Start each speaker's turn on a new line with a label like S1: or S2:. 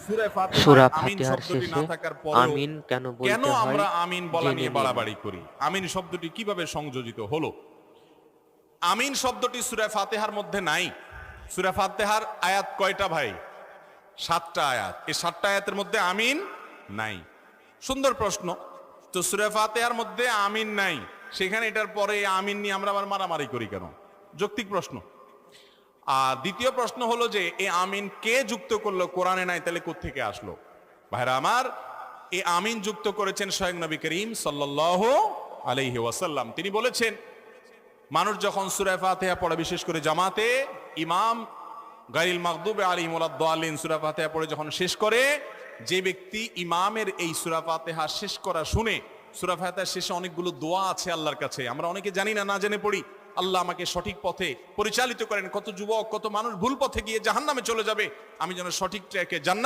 S1: সূরা
S2: আমিন
S1: ফাতিহার
S2: শব্দটি না
S1: শেষে
S2: থাকার পরেও
S1: আমিন কেন
S2: কেন
S1: বলতে হয়
S2: আমরা আমিন বলা
S1: জেনে
S2: নিয়ে
S1: নিন।
S2: বাড়াবাড়ি করি? আমিন শব্দটি কিভাবে সংযোজিত হলো? আমিন শব্দটি সূরা ফাতিহার মধ্যে নাই। সূরা ফাতিহার আয়াত কয়টা ভাই? 7টা আয়াত। এই 7টা আয়াতের মধ্যে আমিন নাই। সুন্দর প্রশ্ন। তো সূরা ফাতিহার মধ্যে আমিন নাই, সেখানে এটার পরে আমিন নিয়ে আমরা আবার মারামারি করি কেন? যৌক্তিক প্রশ্ন। আর দ্বিতীয় প্রশ্ন হলো যে এই আমিন কে যুক্ত করলো? কোরআনে নাই, তাহলে কোত্থেকে আসলো? ভাইরা আমার, এই আমিন যুক্ত করেছেন স্বয়ং নবী করিম সাল্লাল্লাহু আলাইহি ওয়াসাল্লাম। তিনি বলেছেন, মানুষ যখন সূরা ফাতিহা পড়ে, বিশেষ করে জামাতে ইমাম গায়রিল মাগদুবি আলাইহিম ওয়ালাদ-দাল্লিন সূরা ফাতিহা পড়ে যখন শেষ করে, যে ব্যক্তি ইমামের এই সূরা ফাতিহা শেষ করা শুনে, সূরা ফাতিহার শেষে অনেকগুলো দোয়া আছে আল্লাহর কাছে, আমরা অনেকে জানি না, না জেনে পড়ি। আল্লাহ আমাকে সঠিক পথে পরিচালিত করেন। কত যুবক, কত মানুষ ভুল পথে গিয়ে জাহান্নামে চলে যাবে, আমি যেন সঠিক ট্র্যাকে জান্নাত